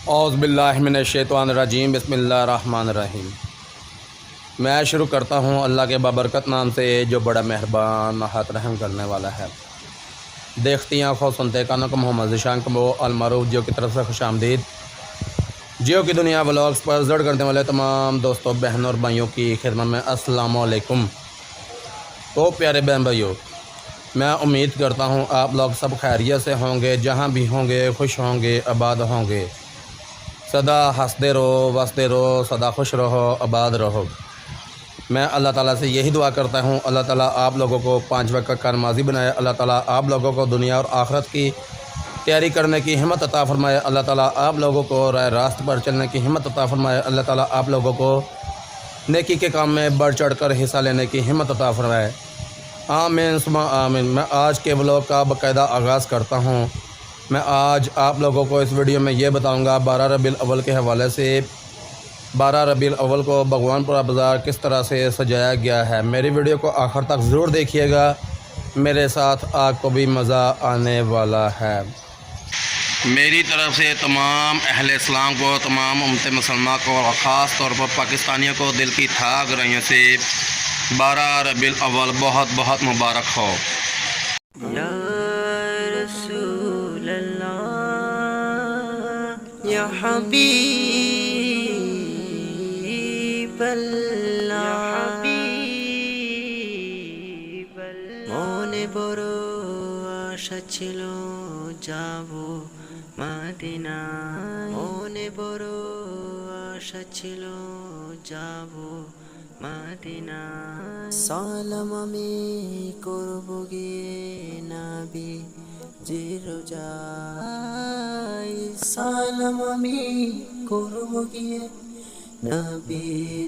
औज़ बिल्लाहि मिनश्शैतानिर्रजीम बिस्मिल्लाहिर्रहमानिर्रहीम। मैं शुरू करता हूँ अल्लाह के बाबरकत नाम से जो बड़ा मेहरबान नहायत रहम करने वाला है। देखती आँखों सुनते कानों को मोहम्मद ज़ीशान को अलमारूफ जियो की तरफ से खुशामदीद। जियो की दुनिया व्लॉग्स पर जड़ करने वाले तमाम दोस्तों बहनों और भाइयों की खिदमत में अस्सलामु अलैकुम। तो प्यारे बहन भाइयों, मैं उम्मीद करता हूँ आप लोग सब खैरियत से होंगे, जहाँ भी होंगे खुश होंगे, आबाद होंगे। सदा हंसते रहो, वसते रहो, सदा खुश रहो, आबाद रहो। मैं अल्लाह ताला से यही दुआ करता हूँ, अल्लाह ताला आप लोगों को 5 वक्त का नमाज़ी बनाए। अल्लाह ताला आप लोगों को दुनिया और आखिरत की तैयारी करने की हिम्मत अता फ़रमाए। अल्लाह ताला आप लोगों को राह रास्त पर चलने की हिम्मत अता फ़रमाए। अल्लाह ताला आप लोगों को नेकी के काम में बढ़ चढ़ कर हिस्सा लेने की हिम्मत अता फ़रमाए। आमीन सुमा आमीन। मैं आज के व्लॉग का बाकायदा आगाज़ करता हूँ। मैं आज आप लोगों को इस वीडियो में ये बताऊँगा 12 रबीउल अव्वल के हवाले से 12 रबीउल अव्वल को भगवानपुरा बाज़ार किस तरह से सजाया गया है। मेरी वीडियो को आखिर तक ज़रूर देखिएगा, मेरे साथ आपको भी मज़ा आने वाला है। मेरी तरफ़ से तमाम अहले इस्लाम को, तमाम उम्मत मुसलमान को और ख़ास तौर पर पाकिस्तानियों को दिल की थाह गहराइयों से 12 रबीउल अव्वल बहुत बहुत मुबारक हो। या रसूल अल्लाह या हबीब अल्लाह মনে বড় আশা ছিল যাব মদিনায়, মনে বড় আশা ছিল যাব মদিনায়। সালাম আমি করব গিয়ে নবী জি রোজায়, সালাম আমি করব গিয়ে নবী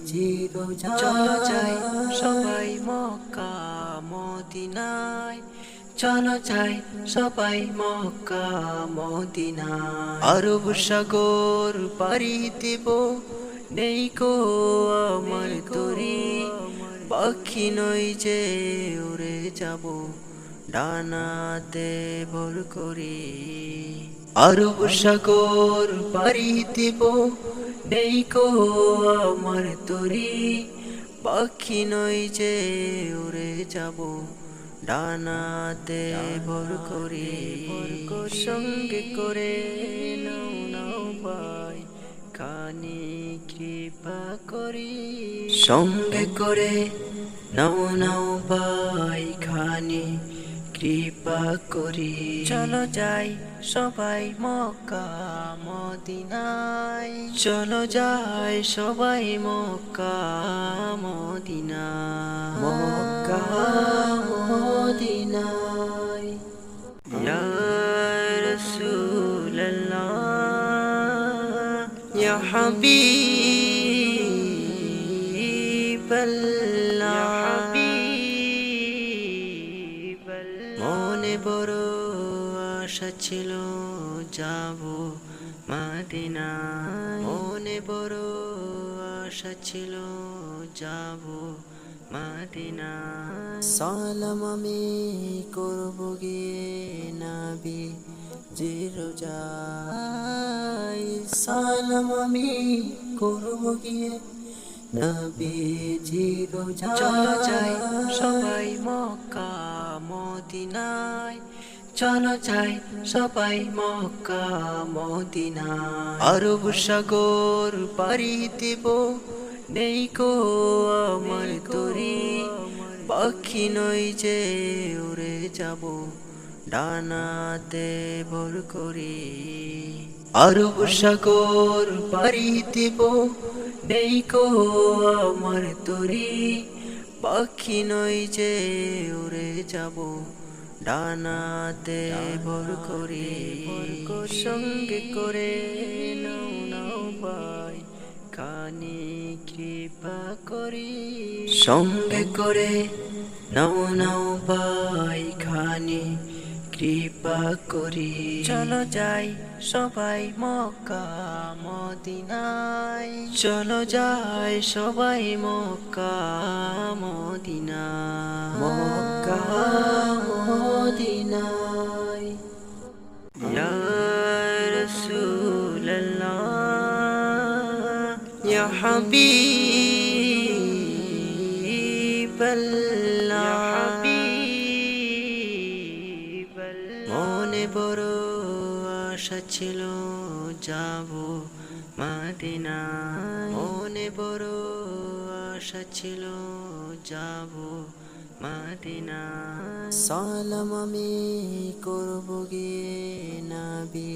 জি রোজায়। চলো যাই সবাই মক্কা মদিনায়, চলো যাই সবাই মক্কা মদিনায়। আরব সাগর পাড়ি দেব, নেই কো আমার তরি, পাখি নই যে উড়ে যাব ডানাতে ভর করে। আরব সাগর পাড়ি দেব, নেই কো আমার তরি, পাখি নই যে উড়ে যাব ডানাতে ভর করে। সঙ্গে করে নাও নাও ভাই খানি কৃপা করি, সঙ্গে করে নাও নাও ভাই খানি কৃপা করি। চলো যাই সবাই মক্কা মদিনায়, চলো যাই সবাই মক্কা মদিনায়, মক্কা মদিনায়। ইয়া রাসূল আল্লাহ ইয়া হাবিব আল্লাহ, মনে বড় আশা ছিল যাব মদিনায়, মনে বড় আশা ছিল যাব মদিনায়। সালাম আমি করব গিয়ে নবী জি রোজায়, সালাম আমি করব গিয়ে নবী জি রোজায়। চলো যাই সবাই মক্কা মদিনায়, চলো যাই সবাই মক্কা মদিনায়। আরব সাগর পাড়ি দেব, নেই কো আমার তরি, পাখি নই যে উড়ে যাব ডানাতে ভর করে। আরব সাগর পাড়ি দেব, নেই কো আমার তরি, পাখি নই যে উড়ে যাব ডানাতে ভর করে। সঙ্গে করে নাও নাও ভাই খানি কৃপা করি, সঙ্গে করে নাও নাও ভাই খানি কৃপা করি। চলো যাই সবাই মক্কা মদিনায়, চলো যাই সবাই মক্কা মদিনায়, মক্কা মদিনায়। ইয়া রাসূল আল্লাহ ইয়া হাবিবাল্লাহ মনে বড় আশা ছিল যাব মদিনা মনে বড় আশা ছিল যাব মদিনা সালাম আমি করব গিয়ে নবী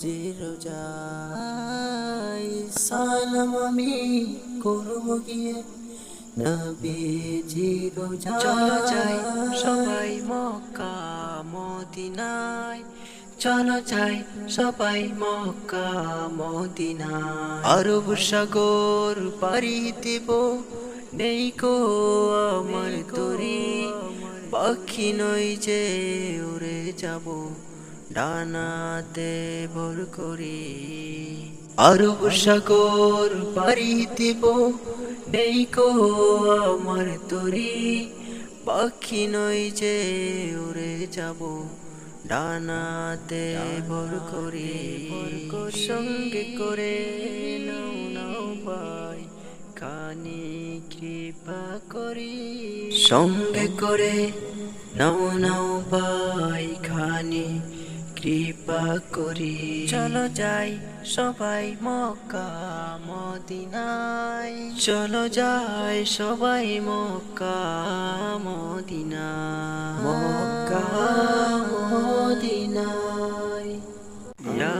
জিরোজাই সালাম আমি করব গিয়ে নবী জিরোজাই চলো যাই সবাই মক্কা মদিনায় চলো যাই সবাই মক্কা মদিনায় আরব সাগর পাড়ি দেব নেই কো আমার তরি পাখি নই যে উড়ে যাব ডানাতে ভর করি আরব সাগর পাড়ি দেব নেই কো আমার তরি পাখি নই যে উড়ে যাব ডানাতে ভর করি সঙ্গে করে নাও নাও ভাই খানি কৃপা করি সঙ্গে করে নাও নাও ভাই খানি কৃপা করি চলো যাই সবাই মক্কা মদিনায় চলো যাই সবাই মক্কা মদিনায় মক্কা মদিনায় ইয়া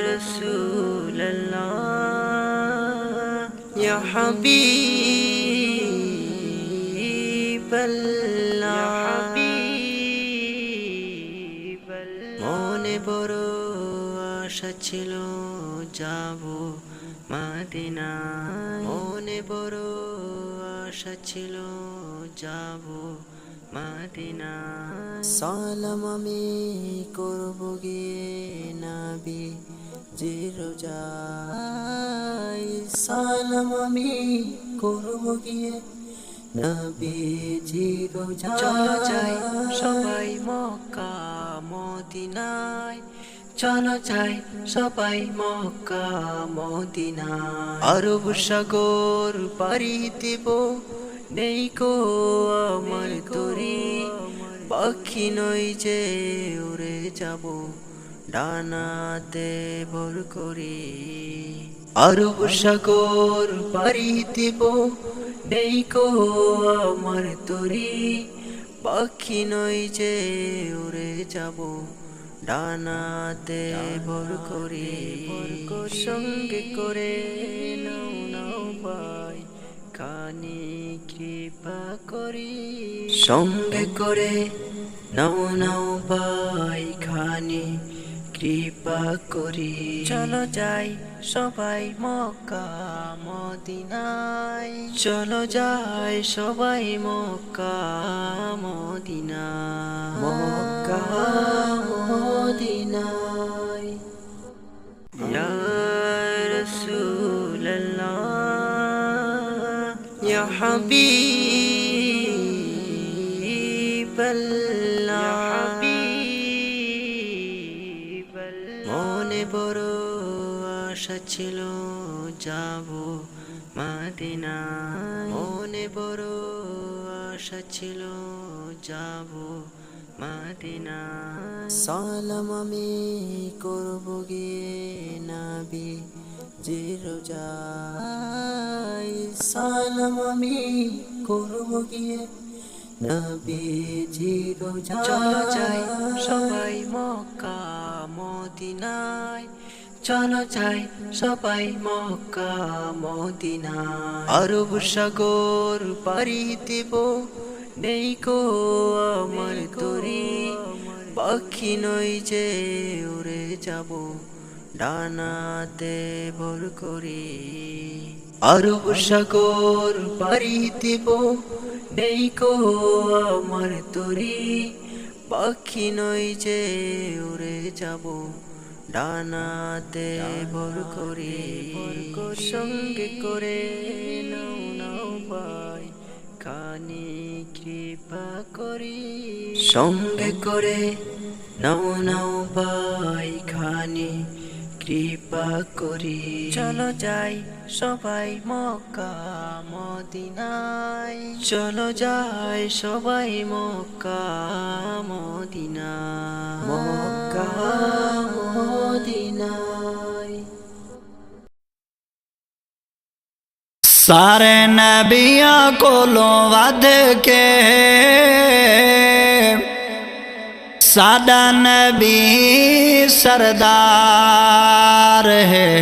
রাসূলুল্লাহ ইয়া হাবিবাল্লাহ মনে বড় আশা ছিল যাব মদিনা মনে বড় আশা ছিল যাব মদিনা সালাম আমি করব গিয়ে নবী জিরোজাই সালাম আমি করব গিয়ে নবী জিরোজাই চলো যাই সবাই মক্কা মদিনায় চলো যাই সবাই মক্কা মদিনায় আরব সাগর পাড়ি দেব নেই কো আমার তরি পাখি নই যে উড়ে যাব ডানাতে ভর করি আরব সাগর পাড়ি দেব নেই কো আমার তরি পাখি নই যে উড়ে যাব ডানাতে ভর করি সঙ্গে করে নাও নাও ভাই খানি কৃপা করি সঙ্গে করে নাও নাও ভাই খানি কৃপা করি চলো যাই সবাই মক্কা মদিনায় চলো যাই সবাই মক্কা মদিনায় মক্কা মদিনায় ইয়া রাসূলুল্লাহ ইয়া হাবিবাল্লাহ মনে বড় আশা ছিল যাব মদিনা মনে বড় আশা ছিল যাব মদিনা সালাম আমি করব গিয়ে নবী জিরোজাই সালাম আমি করব গিয়ে নবী জিরোজাই চলো যাই সবাই মক্কা মদিনায় চলো যাই সবাই মক্কা মদিনায় আরব সাগর পাড়ি দেব নেই কো আমার তরি পাখি নই যে উড়ে যাব ডানাতে ভর করি আরব সাগর পাড়ি দেব নেই কো আমার তরি পাখি নই যে উড়ে যাব ডানাতে ভর করি সঙ্গে করে নাও নাও ভাই খানি কৃপা করি সঙ্গে করে নাও নাও ভাই খানি কৃপা করি। চলো যাই সবাই মক্কা মদিনায়, চলো যাই সবাই মক্কা মদিনায়, মক্কা মদিনায়। سارے نبیوں کولوں ود کے ساڈا نبی سردار ہے،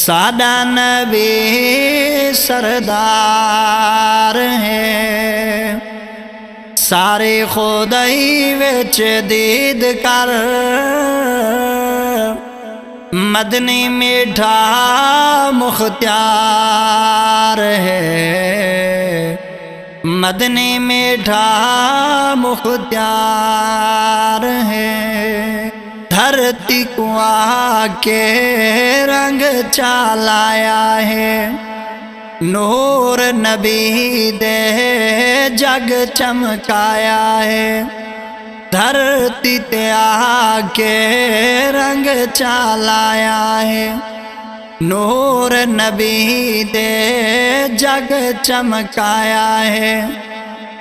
ساڈا نبی سردار ہے، ساری خدائی وچ دید کر مدنی میٹھا مختار ہے، مدنی میٹھا مختار ہے، دھرتی کو آ کے رنگ چلایا ہے، نور نبی دے جگ چمکایا ہے، دھرتی تے آ کے رنگ چلایا ہے، نور نبی دے جگ چمکایا ہے،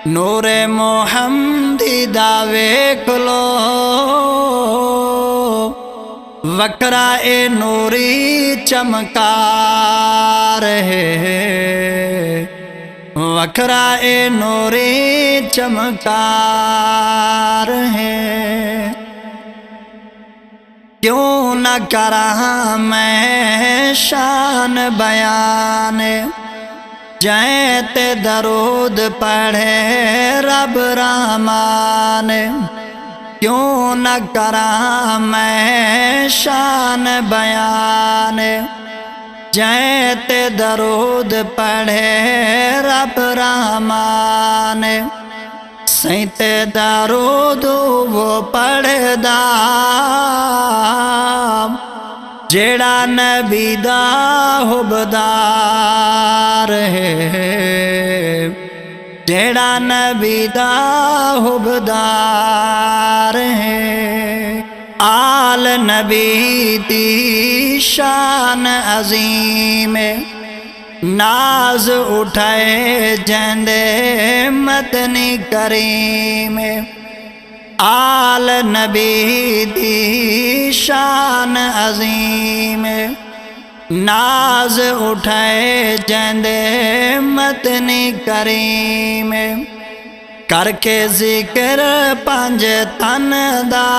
نور محمدی دا ویکھ لو وکرا اے نوری چمکار ہے، وکرا اے نوری چمکار ہے۔ کیوں نہ کراں میں شان بیان، جائیں تے درود پڑھے رب رحمان، کیوں نہ کراں میں شان بیان، جائیں تے درود پڑھے رب رحمان، سینت درود وہ پڑھدا جیڑا نبی دا حبدار ہے، جیڑا نبی دا حبدار ہے، آل نبی دی شان عظیم، ناز اٹھائے جندے مدنی کریم، آل نبی دی شان عظیم، ناز اٹھائے جندے مدنی کریم، کر کے ذکر پنج تن دا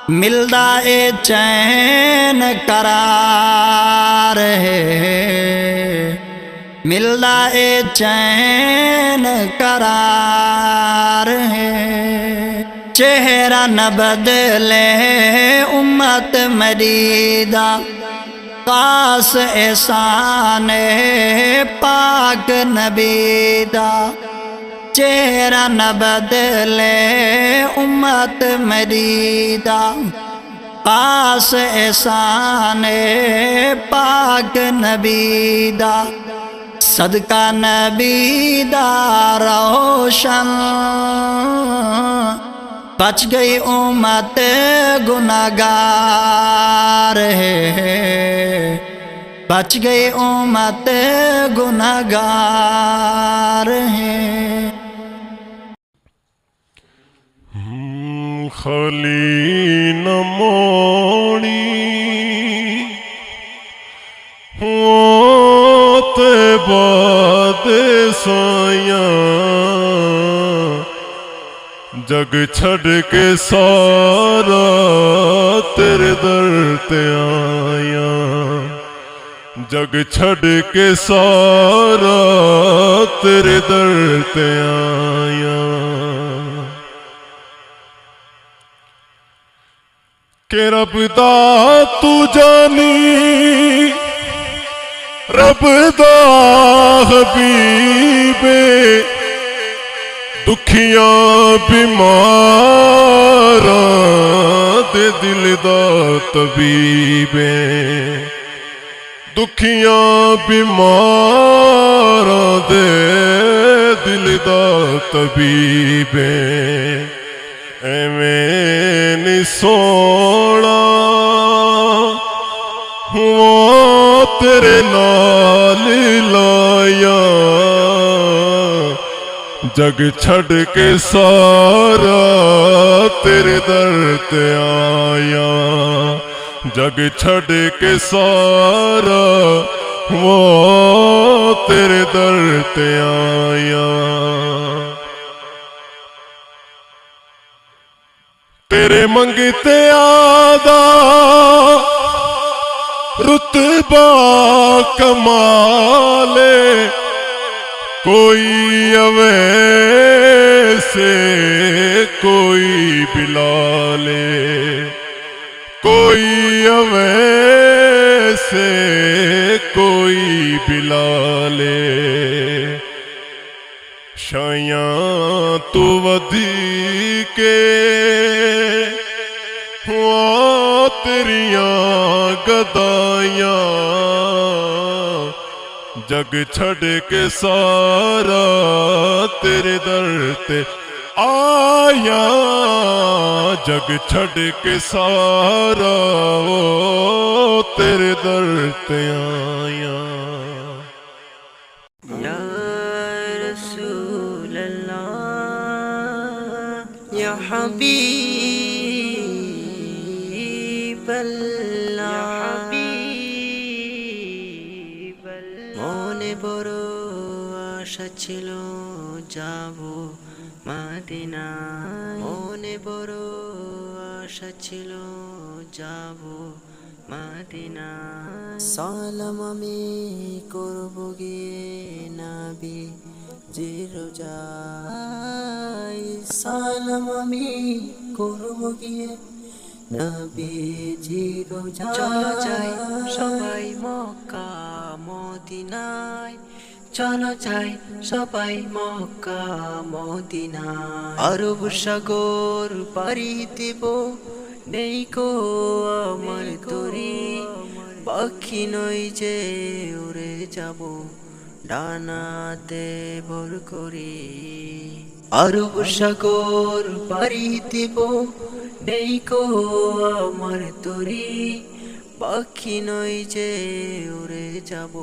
ملدا اے چین قرار ہے، ملدا اے چین قرار ہے، چہرہ نہ بدلے امت مریدہ، خاص احسان پاک نبی دا، چہرہ نہ بدلے امت مریدہ، خاص احسان پاک نبی دا، صدقہ نبی دا روشن بچ گئی امت گناہگار ہے، بچ گئی امت گناہگار ہے۔ خالی نہ موڑی ہوتے باد سایاں، جگ چھڑ کے سارا تیرے در تے آیا، جگ چھڑ کے سارا تیرے در تے آیا، کہ رب دا تو جانی رب دا حبیب، دکھیاں بیماراں دے دل دا طبیب، دکھیاں بیماراں دے دل دا طبیب، ایویں नी सोना वो तेरे नाल लाया जग छड़ के सारा तेरे दर ते आया जग छड़ के सारा वो तेरे दर ते आया तेरे मंगते आदा रुतबा कमाले कोई अवैसे कोई बिलाले कोई अवैसे कोई बिलाले शाया तू वधी के हुआ तेरिया गदाइया जग छड़ के सारा तेरे दर ते आया जग छड़ के सारा वो तेरे दर ते आया या रसूल अल्लाह या हबीब अल्लाह মনে বড় আশা ছিল যাব মদিনায় মনে বড় আশা ছিল যাব মদিনায় সালাম আমি করব গিয়ে নবী জিরোজাই সালাম আমি করব গিয়ে নবীজি রোজা চলো যাই সবাই মক্কা মদিনায় চলো যাই সবাই মক্কা মদিনায় আরব সাগর পাড়ি দেব নেই কো আমার তরি পাখি নই যে উড়ে যাব ডানাতে ভর করি আরব সাগর পাড়ি দেব নেই কো আমার তরি পাখি নই যে উড়ে যাব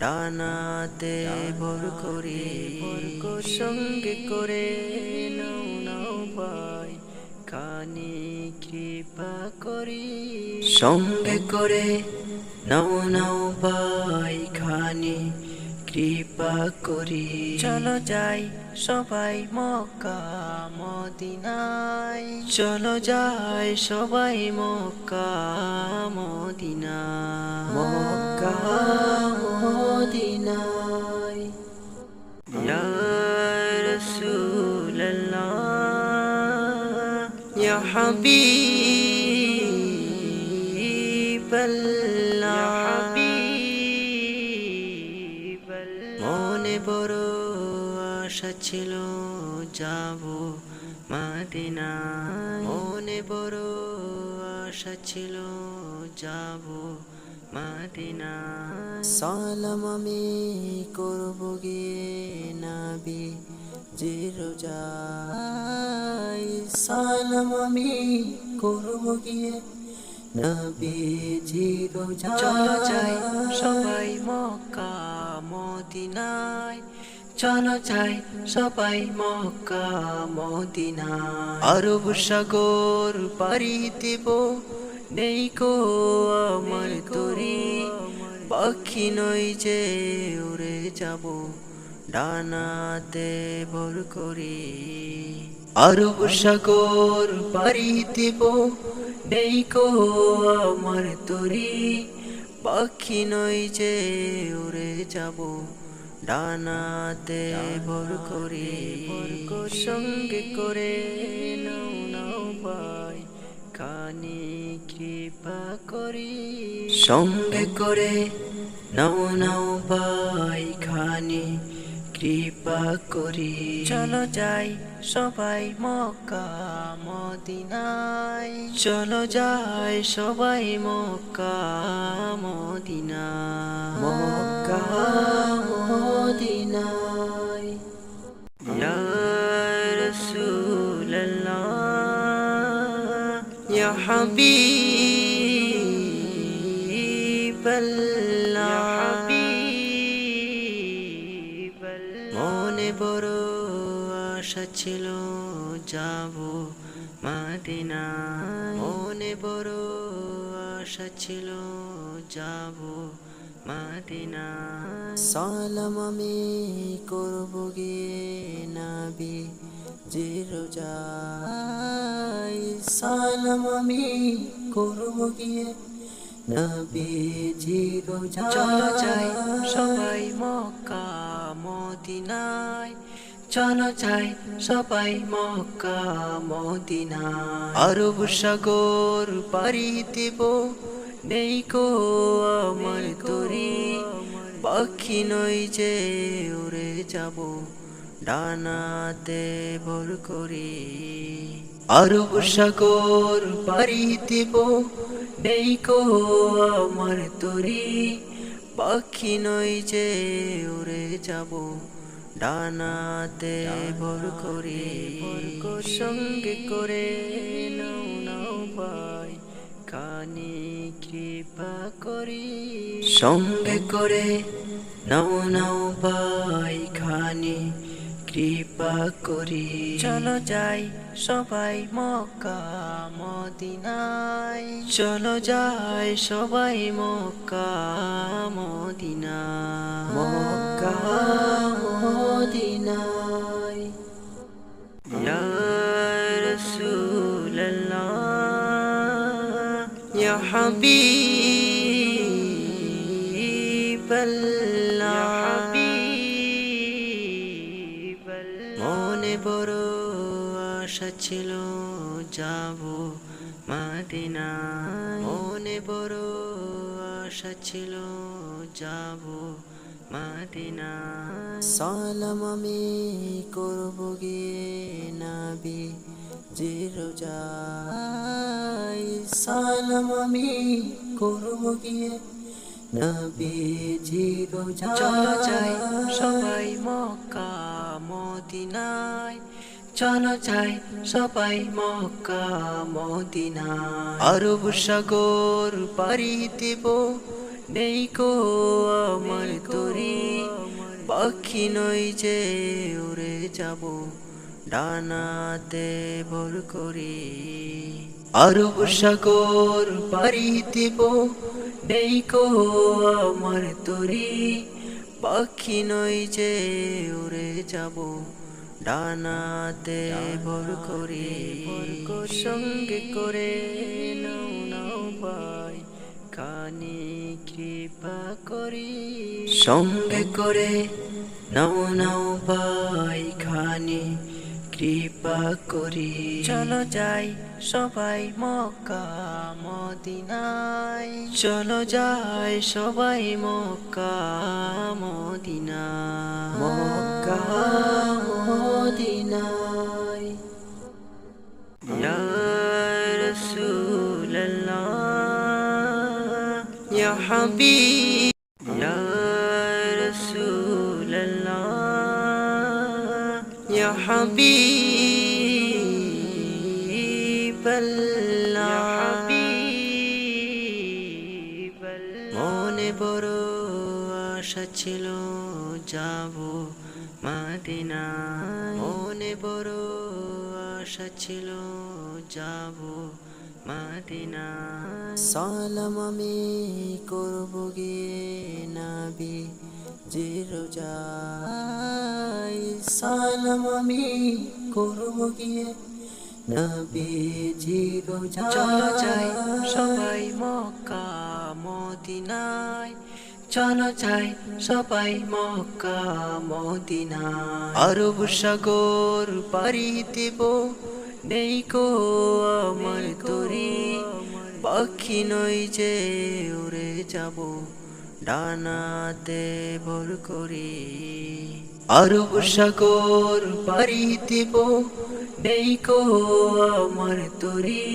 ডানাতে ভর করি সঙ্গে করে নাও নাও ভাই খানি কৃপা করি সঙ্গে করে নাও নাও ভাই খানি কৃপা করি চলো যাই সবাই মক্কা মদিনায় চলো যাই সবাই মক্কা মদিনায় মক্কা মদিনায় ইয়া রাসূল আল্লাহ ইয়া হাবিব আল্লাহ মনে বড় আশা ছিল যাব মদিনায় মনে বড় আশা ছিল যাব মদিনায় সালাম আমি করব গিয়ে নবী জিরোজাই সালাম আমি করব গিয়ে নবীজি রোজা চলো যাই সবাই মক্কা মদিনায় চলো যাই সবাই মক্কা মদিনায় আরব সাগর পাড়ি দেব নেই কো আমার তরি পাখি নই যে উড়ে যাব ডানাতে ভর করি আরব সাগর পাড়ি দেব নেই কো আমার তরি পাখি নই যে উড়ে যাব ডানাতে ভর করি সঙ্গে করে নাও নাও ভাই খানি কৃপা করি সঙ্গে করে নাও নাও ভাই খানি কৃপা করি চলো যাই সবাই মক্কা মদিনায় চলো যাই সবাই মক্কা মদিনায় মক্কা মদিনায় ইয়া রাসূল আল্লাহ ইয়া হাবিবাল্লাহ মনে বড় আশা ছিল যাব মদিনা মনে বড় আশা ছিল যাব মদিনা সালাম আমি করব গিয়ে নবী যে রোজায় সালাম আমি করব গিয়ে নবীজি রোজায় চলো যাই সবাই মক্কা মদিনায় চলো যাই সবাই মক্কা মদিনায় আরব সাগর পাড়ি দেব নেই কো আমার তরি পাখি নই যে উড়ে যাব ডানাতে ভর করে আরব সাগর পাড়ি দেব নেই কো আমার তরি পাখি নই যে উড়ে যাব ডানাতে ভর করে সঙ্গে করে নাও নাও ভাই কানে কৃপা করি সঙ্গে করে নাও নাও ভাই খানে কৃপা করি চলো যাই সবাই মক্কা মদিনায় চলো যাই সবাই মক্কা মদিনা মক্কা মদিনায় ইয়া রাসূলুল্লাহ ইয়া হাবিবাল্লাহ মনে বড় আশা ছিল যাব মদিনা মনে বড় আশা ছিল যাব মদিনা সালাম আমি করব গিয়ে নবী যে রোজায় সালাম আমি করব গিয়ে নবীজি রোজায় চলো যাই সবাই মক্কা মদিনায় চলো যাই সবাই মক্কা মদিনায় আরব সাগর পাড়ি দেব নেই কো আমার তরি পাখি নই যে উড়ে যাব ডানাতে ভর করে আরব সাগর পাড়ি দেব নেই কো আমার তরি পাখি নই যে উড়ে যাব ডানাতে ভর করে সঙ্গে করে নাও নাও ভাই কানে কৃপা করি সঙ্গে করে নাও নাও ভাই খানে কৃপা করি চলো যাই সবাই মক্কা মদিনায় চলো যাই সবাই মক্কা মদিনা মক্কা মদিনায় ইয়া রাসূলুল্লাহ ইয়া হাবিব ইয়া রাসূলুল্লাহ ইয়া হাবিবাল্লাহ মনে বড় আশা ছিল যাব মদিনা মনে বড় আশা ছিল যাব মদিনা সালাম আমি করব গিয়ে নবী যে রোজায় সালাম আমি করব গিয়ে নবীজি রোজায় চলো যাই সবাই মক্কা মদিনায় চলো যাই সবাই মক্কা মদিনায় আরব সাগর পাড়ি দেব নেই কো আমার তরি পাখি নই যে উড়ে যাব ডানাতে ভর করে আরব সাগর পাড়ি দেব নেই কো আমার তরি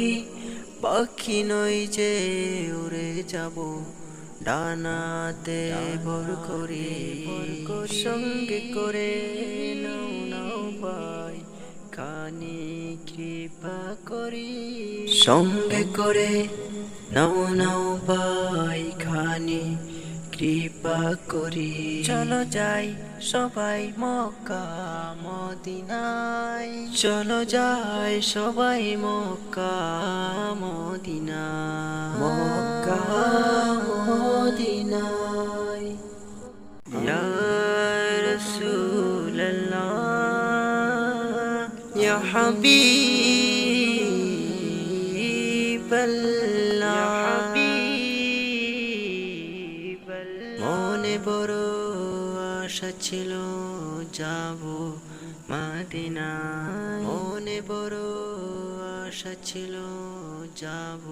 পাখি নই যে উড়ে যাব ডানাতে ভর করে সঙ্গে করে নাও নাও ভাই খানি কৃপা করি সঙ্গে করে নাও নাও ভাই খানি কৃপা করি চলো যাই সবাই মক্কা মদিনায় চলো যাই সবাই মক্কা মদিনায় মক্কা মদিনায় ইয়া রাসূলুল্লাহ ইয়া হাবিবাল্লাহ মনে বড় আশা ছিল যাব মদিনায় মনে বড় আশা ছিল যাব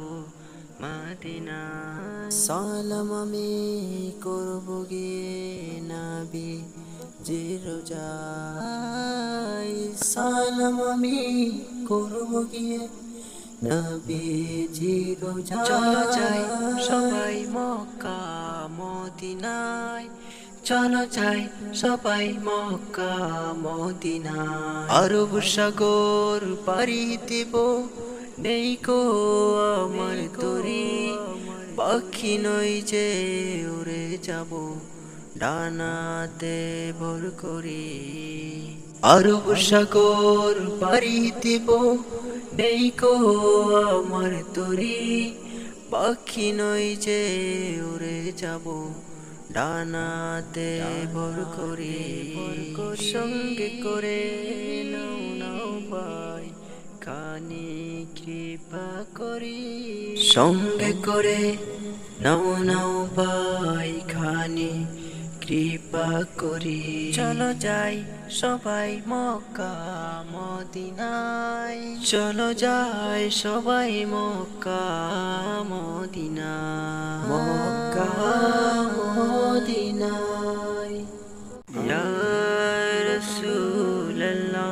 মদিনায় সালাম আমি করব গিয়ে নবী জি রোজায় সালাম আমি করব গিয়ে নবীজি রোজা চলো যাই সবাই মক্কা মদিনায় চলো যাই সবাই মক্কা মদিনায় আরব সাগর পাড়ি দেব নেই কো আমার তরি পাখি নই যে উড়ে যাব ডানাতে ভর করি আরব সাগর পাড়ি দেব নেই কো আমার তরি পাখি নই যে উড়ে যাব ডানাতে ভর করি সঙ্গে করে নাও নাও ভাই খানি কৃপা করি সঙ্গে করে নাও নাও ভাই খানি কৃপা করি চলো যাই সবাই মক্কা মদিনায় চলো যাই সবাই মক্কা মদিনায় মক্কা মদিনায় ইয়া রাসূলুল্লাহ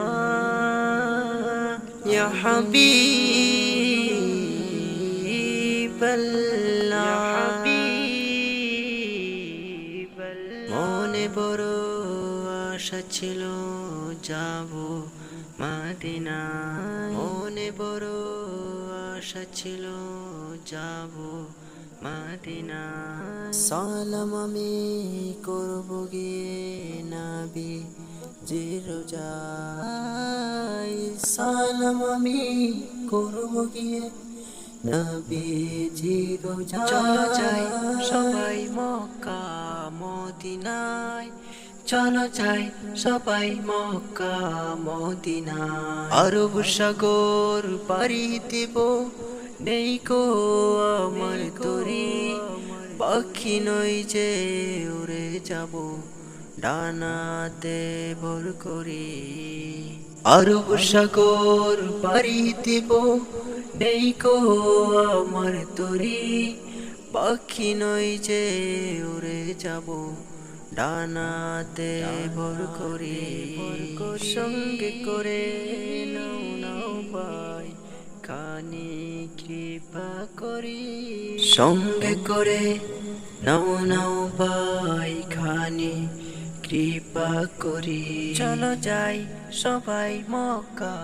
ইয়া হাবিবাল্লাহ মনে বড় আশা ছিল যাব মদিনায় মনে বড় আশা ছিল যাব মদিনায় সালাম আমি করব গিয়ে নবী জি রোজায় সালাম আমি করব গিয়ে নবীজি রোজা চলো যাই সবাই মক্কা মদিনায় চলো যাই সবাই মক্কা মদিনায় আরব সাগর পাড়ি দেব নেই কো আমার তরি পাখি নই যে উড়ে যাব ডানাতে ভর করি আরব সাগর পাড়ি দেব নেই কো আমার তরি পাখি নই যে উড়ে যাব ডানাতে ভর করি সঙ্গে করে নাও নাও ভাই খানি কৃপা করি সঙ্গে করে নাও নাও ভাই খানি কৃপা করি চলো যাই সবাই মক্কা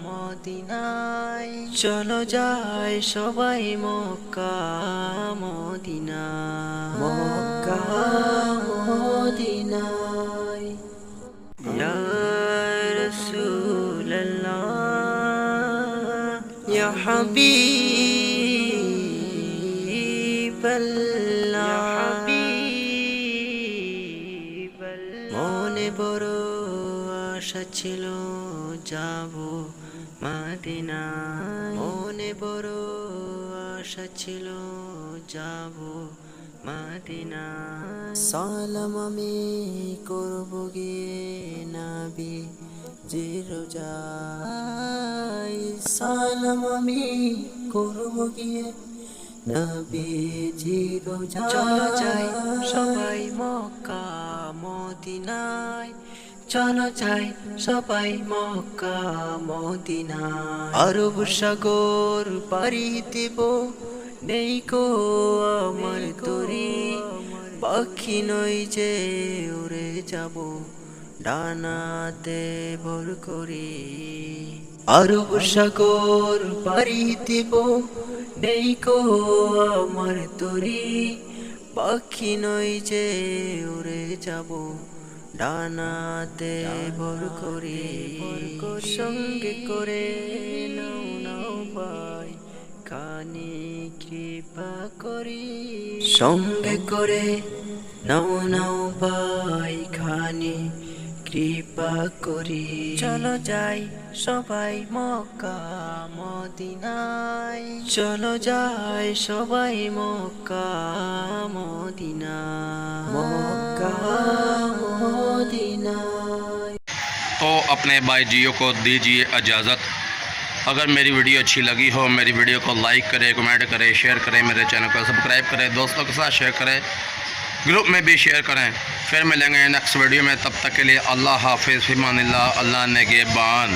মদিনায় চলো যাই সবাই মক্কা মদিনায় মক্কা মদিনায় ইয়া রাসূলুল্লাহ ইয়া হাবিবাল্লাহ মনে বড় আশা ছিল যাব মদিনায় মনে বড় আশা ছিল যাব মদিনায় সালাম আমি করব গিয়ে নবী জি রোজায় সালাম আমি করব গিয়ে নবীজি রোজা চলো যাই সবাই মক্কা মদিনায় চলো যাই সবাই মক্কা মদিনায় আরব সাগর পাড়ি দেব নেই কো আমার তরি পাখি নই যে উড়ে যাব ডানাতে ভর করে। আরব সাগর পাড়ি দিব, নেই কো আমার তরি, পাখি নই যে উড়ে যাব, ডানাতে ভর করে। সঙ্গে করে নাও নাও ভাই, কানে কৃপা করি। সঙ্গে করে নাও নাও ভাই, খানে কৃপা করি। চলো যাই সবাই মক্কা মদিনায়, চলো যাই সবাই মক্কা মদিনায়, মক্কা মদিনায়। तो अपने भाई जियो को दीजिए इजाज़त। अगर मेरी वीडियो अच्छी लगी हो मेरी वीडियो को लाइक करें, कमेंट करें, शेयर करें, मेरे चैनल को सब्सक्राइब करें, दोस्तों के साथ शेयर करें, ग्रुप में भी शेयर करें। फिर मिलेंगे नेक्स्ट वीडियो में, तब तक के लिए अल्लाह हाफिज़, फ़िमानिल्लाह, अल्लाह नेगेबान।